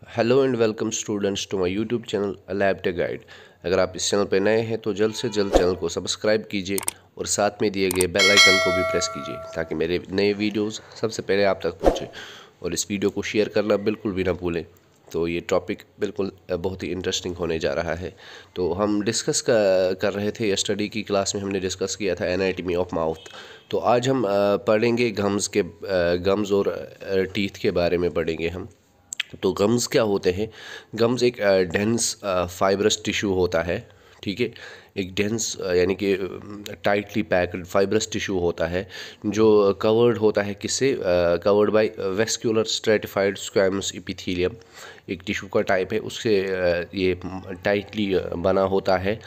Hello and welcome students to my YouTube channel lab tech guide. अगर आप इस channel पर नए हैं तो जल्द से जल्द चैनल को सब्सक्राइब कीजिए और साथ में दिए गए बेल आइकन को भी प्रेस कीजिए ताकि मेरे नए वीडियोस सबसे पहले आप तक पहुंचे। और इस वीडियो को शेयर करना बिल्कुल भी ना भूलें। तो ये टॉपिक बिल्कुल बहुत ही इंटरेस्टिंग होने जा रहा है। तो हम डिस्कस कर रहे थे, स्टडी की क्लास में हमने डिस्कस किया था एनाटॉमी ऑफ माउथ। तो आज हम पढ़ेंगे गम्स और टीथ के बारे में पढ़ेंगे हम। तो गम्स क्या होते हैं? गम्स एक डेंस फाइब्रस टिश्यू होता है, ठीक है। एक डेंस यानी कि टाइटली पैक्ड फाइब्रस टिश्यू होता है जो कवर्ड होता है किससे? Covered by vascular stratified squamous epithelium. एक टिश्यू का टाइप है, उससे ये टाइटली बना होता है।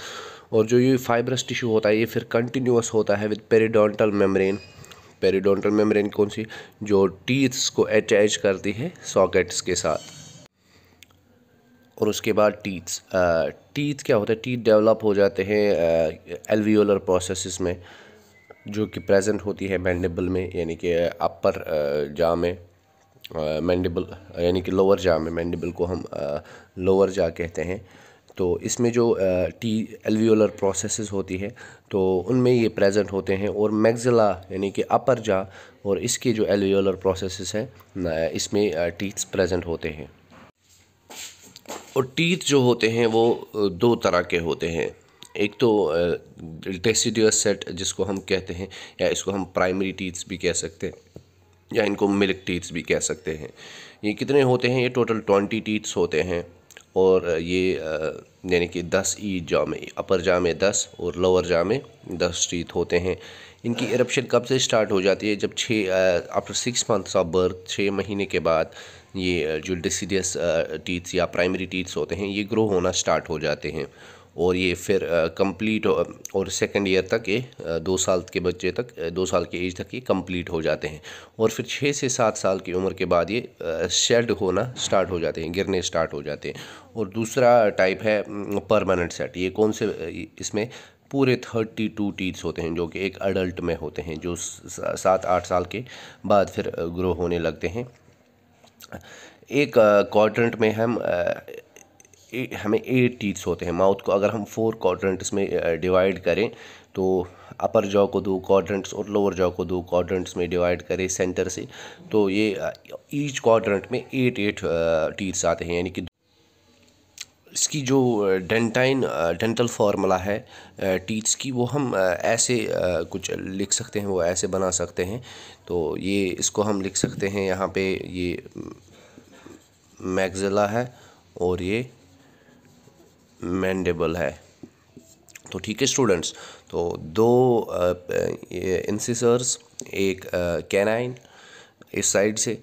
और जो ये फाइब्रस टिश्यू होता है ये फिर कंटिन्यूअस होता है with periodontal membrane. Periodontal membrane कौन सी? जो टीथ्स को अटैच करती है सॉकेट्स के साथ। और उसके बाद टीथ क्या होता है? टीथ डेवलप हो जाते हैं एल्वियोलर प्रोसेसेस में, जो कि प्रेजेंट होती है मैंडिबल में, यानी कि अपर जा में। मैंडिबल यानी कि लोअर जा में, मैंडिबल को हम लोअर जा कहते हैं। तो इसमें जो एल्वियोलर प्रोसेसेस होती है तो उनमें ये प्रेजेंट होते हैं। और मैक्सिला यानी कि अपर जा और इसके जो एल्वियोलर प्रोसेसेस हैं इसमें टीथ्स प्रेजेंट होते हैं। और टीथ जो होते हैं वो दो तरह के होते हैं। एक तो डेसिडियस सेट जिसको हम कहते हैं, या इसको हम प्राइमरी टीथ्स भी कह सकते हैं, या इनको मिल्क टीथ्स भी कह सकते हैं। ये कितने होते हैं? ये टोटल 20 टीथ्स होते हैं। और ये यानी कि 10 ईच जा में, अपर जा में 10 और लोअर जा में 10 टीथ होते हैं। इनकी इरप्शन कब से स्टार्ट हो जाती है? जब आफ्टर 6 मंथ्स ऑफ बर्थ, 6 महीने के बाद ये जो डेसिडियस टीथ्स या प्राइमरी टीथ्स होते हैं ये ग्रो होना स्टार्ट हो जाते हैं। और ये फिर कंप्लीट और सेकंड ईयर तक ये 2 साल के बच्चे तक, 2 साल की एज तक ये कंप्लीट हो जाते हैं। और फिर 6 से 7 साल की उम्र के बाद ये शेड होना स्टार्ट हो जाते हैं, गिरने स्टार्ट हो जाते हैं। और दूसरा टाइप है परमानेंट सेट। ये कौन से? इसमें पूरे 32 टीथ्स होते हैं जो कि एक अडल्ट में होते हैं, जो 7-8 साल के बाद फिर ग्रो होने लगते हैं। एक क्वाड्रेंट में हमें 8 टीथ्स होते हैं। माउथ को अगर हम 4 क्वाड्रेंट्स में डिवाइड करें तो अपर जॉ को 2 क्वाड्रेंट्स और लोअर जॉ को 2 क्वाड्रेंट्स में डिवाइड करें सेंटर से, तो ये ईच क्वाड्रेंट में 8 टीथ्स आते हैं। यानी कि इसकी जो डेंटल फार्मूला है टीथ्स की, वो हम ऐसे कुछ लिख सकते हैं, वो ऐसे बना सकते हैं। तो ये इसको हम लिख सकते हैं यहाँ पे, ये मैक्सिला है और ये मैंडिबल है। तो ठीक है स्टूडेंट्स, तो 2 इंसिसर्स, एक कैनाइन इस साइड से,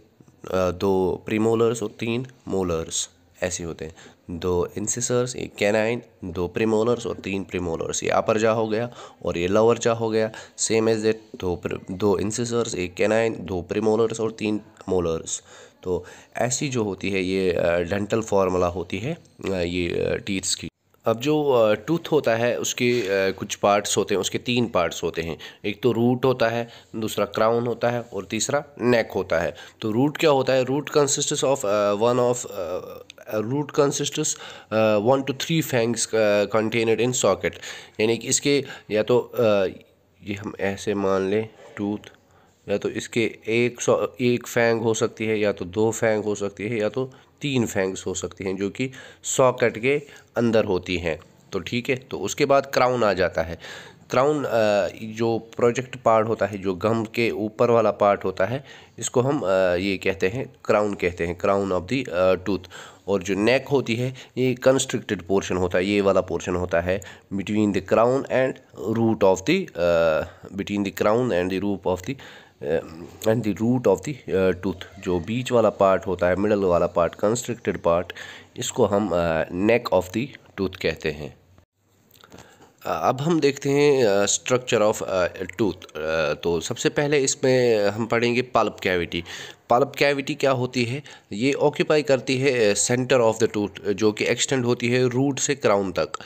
2 प्रीमोलर्स और 3 मोलर्स ऐसे होते हैं। 2 इंसिसर्स, एक कैनाइन, 2 प्रीमोलर्स और 3 प्रीमोलर्स। ये अपर जा हो गया और ये लोअर जा हो गया। सेम एज इट, 2 इंसिसर्स, एक कैनाइन, 2 प्रीमोलर्स और 3 मोलर्स। तो ऐसी जो होती है ये डेंटल फार्मूला होती है ये टीथ्स की। अब जो टूथ होता है उसके कुछ पार्ट्स होते हैं, उसके 3 पार्ट्स होते हैं। एक तो रूट होता है, दूसरा क्राउन होता है और तीसरा नेक होता है। तो रूट क्या होता है? Root consists of 1 to 3 fangs contained in socket. यानी कि इसके या तो ये हम ऐसे मान लें टूथ, या तो इसके एक फैंग हो सकती है, या तो 2 फैंग हो सकती है, या तो 3 फैंग्स हो सकती हैं जो कि सॉकेट के अंदर होती हैं। तो ठीक है, तो उसके बाद क्राउन आ जाता है। क्राउन जो प्रोजेक्ट पार्ट होता है, जो गम के ऊपर वाला पार्ट होता है, इसको हम ये कहते हैं क्राउन, कहते हैं क्राउन ऑफ द टूथ। और जो नेक होती है ये कंस्ट्रिक्टेड पोर्शन होता है, ये वाला पोर्शन होता है between the crown and root of the between the crown and the root of the tooth. जो बीच वाला पार्ट होता है, मिडल वाला पार्ट, कंस्ट्रिक्टेड पार्ट, इसको हम नेक ऑफ द टूथ कहते हैं। अब हम देखते हैं स्ट्रक्चर ऑफ टूथ। तो सबसे पहले इसमें हम पढ़ेंगे पल्प कैविटी। पल्प कैविटी क्या होती है? ये ऑक्यूपाई करती है सेंटर ऑफ द टूथ, जो कि एक्सटेंड होती है रूट से क्राउन तक।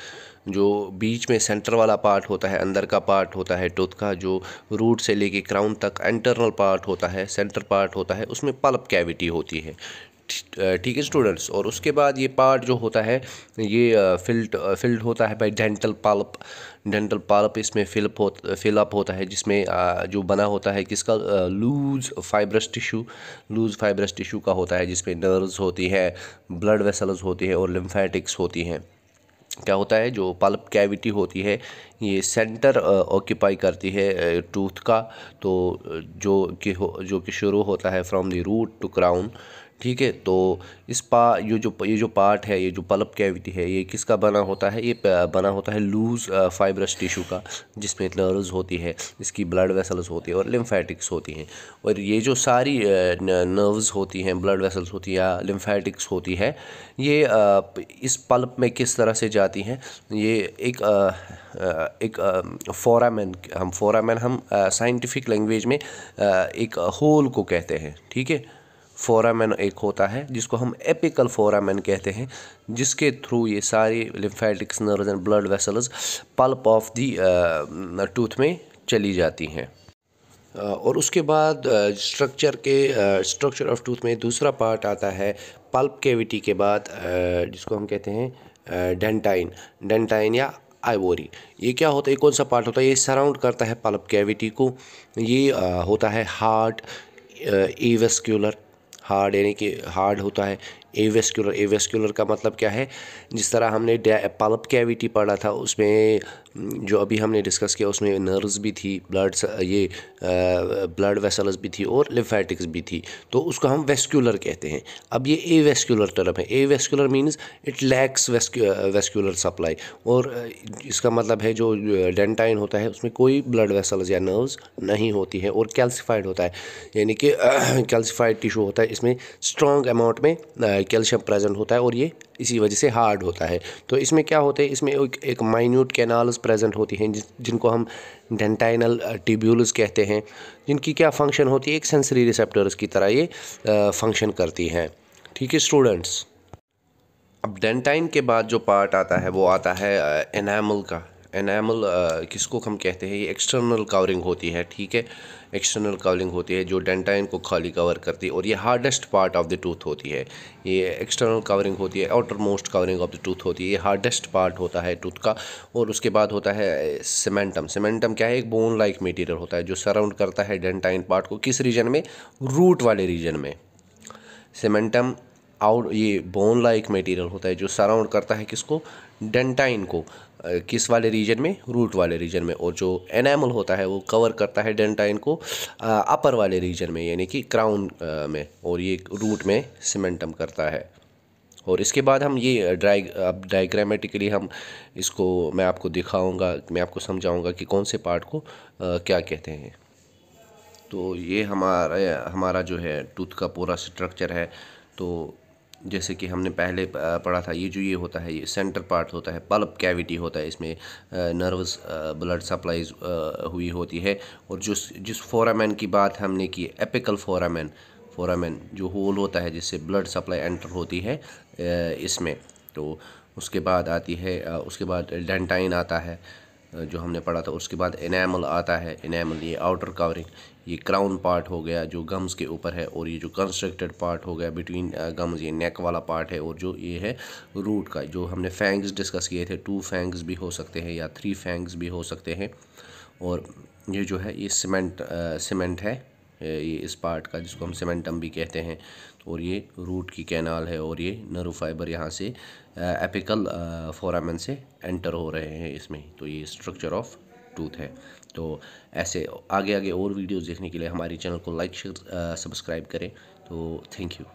जो बीच में सेंटर वाला पार्ट होता है, अंदर का पार्ट होता है टूथ का, जो रूट से लेके क्राउन तक इंटरनल पार्ट होता है, सेंटर पार्ट होता है, उसमें पल्प कैविटी होती है। ठीक है स्टूडेंट्स। और उसके बाद ये पार्ट जो होता है ये फिल्ड होता है by dental pulp. Dental pulp इसमें फिलअप होता है, जिसमें जो बना होता है किसका, लूज फाइब्रस टिश्यू का होता है, जिसमें नर्व्स होती है, ब्लड वेसल्स होती है और लिम्फेटिक्स होती हैं। क्या होता है, जो पल्प कैविटी होती है ये सेंटर ऑक्यूपाई करती है टूथ का, तो जो कि शुरू होता है from the root to crown. ठीक है, तो ये जो पार्ट है, ये जो पल्प कैविटी है, ये किसका बना होता है, ये बना होता है लूज फाइब्रस टिश्यू का, जिसमें नर्व्स होती है, इसकी ब्लड वेसल्स होती है और लिम्फेटिक्स होती हैं। और ये जो सारी नर्व्स होती हैं, ब्लड वेसल्स होती है या लिम्फेटिक्स होती है, ये इस पल्प में किस तरह से जाती हैं, ये एक फोरामेन हम साइंटिफिक लैंग्वेज में एक होल को कहते हैं। ठीक है, फोरामेन एक होता है जिसको हम एपिकल फोरामेन कहते हैं, जिसके थ्रू ये सारी lymphatics, nerves and blood vessels pulp of the tooth में चली जाती हैं। और उसके बाद स्ट्रक्चर ऑफ टूथ में दूसरा पार्ट आता है पल्प कैविटी के बाद, जिसको हम कहते हैं डेंटाइन या आइवोरी। ये क्या होता है, कौन सा पार्ट होता है, ये सराउंड करता है पल्प कैविटी को। ये होता है हार्ड एवेस्क्यूलर, हार्ड यानी कि हार्ड होता है। एवेस्क्यूलर का मतलब क्या है, जिस तरह हमने पल्प कैविटी पढ़ा था, उसमें जो अभी हमने डिस्कस किया, उसमें नर्व्स भी थी, ब्लड वेसल्स भी थी और लिम्फेटिक्स भी थी, तो उसको हम वेस्क्यूलर कहते हैं। अब ये एवेस्क्यूलर टर्म है। Avascular means it lacks vascular supply, और इसका मतलब है जो डेंटाइन होता है उसमें कोई ब्लड वेसल्स या नर्व्स नहीं होती है और कैल्सिफाइड होता है, यानी कि कैल्सिफाइड टिश्यू होता है, इसमें स्ट्रॉन्ग अमाउंट में कैल्शियम प्रेजेंट होता है और ये इसी वजह से हार्ड होता है। तो इसमें क्या होता है, इसमें एक माइन्यूट कैनाल्स प्रेजेंट होती हैं, जिनको हम डेंटाइनल ट्यूब्यूल्स कहते हैं, जिनकी क्या फंक्शन होती है, एक सेंसरी रिसेप्टर्स की तरह ये फंक्शन करती हैं। ठीक है स्टूडेंट्स। अब डेंटाइन के बाद जो पार्ट आता है वो आता है एनामल का। एनामल किसको हम कहते हैं, ये एक्सटर्नल कवरिंग होती है। ठीक है, एक्सटर्नल कवरिंग होती है जो डेंटाइन को खाली कवर करती है, और ये hardest part of the tooth होती है। ये एक्सटर्नल कवरिंग होती है, outer most covering of the tooth होती है, ये हार्डेस्ट पार्ट होता है टूथ का। और उसके बाद होता है सीमेंटम। सीमेंटम क्या है, एक बोन लाइक मटीरियल होता है जो सराउंड करता है डेंटाइन पार्ट को, किस रीजन में, रूट वाले रीजन में। सीमेंटम ये बोन लाइक मटेरियल होता है जो सराउंड करता है किसको, डेंटाइन को, किस वाले रीजन में, रूट वाले रीजन में। और जो एनामल होता है वो कवर करता है डेंटाइन को अपर वाले रीजन में, यानी कि क्राउन में, और ये रूट में सीमेंटम करता है। और इसके बाद हम ये अब डायग्रामेटिकली हम इसको मैं आपको दिखाऊंगा, मैं आपको समझाऊंगा कि कौन से पार्ट को क्या कहते हैं। तो ये हमारा जो है टूथ का पूरा स्ट्रक्चर है। तो जैसे कि हमने पहले पढ़ा था, ये होता है, ये सेंटर पार्ट होता है, पल्प कैविटी होता है, इसमें नर्व्स ब्लड सप्लाईज हुई होती है। और जिस फोरामेन की बात हमने की, एपिकल फोरामेन जो होल होता है जिससे ब्लड सप्लाई एंटर होती है इसमें। तो उसके बाद आती है, उसके बाद डेंटाइन आता है जो हमने पढ़ा था। उसके बाद एनामल आता है। एनामल ये आउटर कवरिंग, ये क्राउन पार्ट हो गया जो गम्स के ऊपर है, और ये जो कंस्ट्रक्टेड पार्ट हो गया बिटवीन गम्स, ये नेक वाला पार्ट है। और जो ये है रूट का, जो हमने फैंग्स डिस्कस किए थे, 2 फैंग्स भी हो सकते हैं या 3 फैंग्स भी हो सकते हैं। और ये जो है ये सीमेंट है, ये इस पार्ट का, जिसको हम सीमेंटम भी कहते हैं। और ये रूट की कैनाल है, और ये नर्व फाइबर यहाँ से एपिकल फोरामेन से एंटर हो रहे हैं इसमें। तो ये स्ट्रक्चर ऑफ टूथ है। तो ऐसे आगे और वीडियोस देखने के लिए हमारे चैनल को लाइक, शेयर, सब्सक्राइब करें। तो थैंक यू।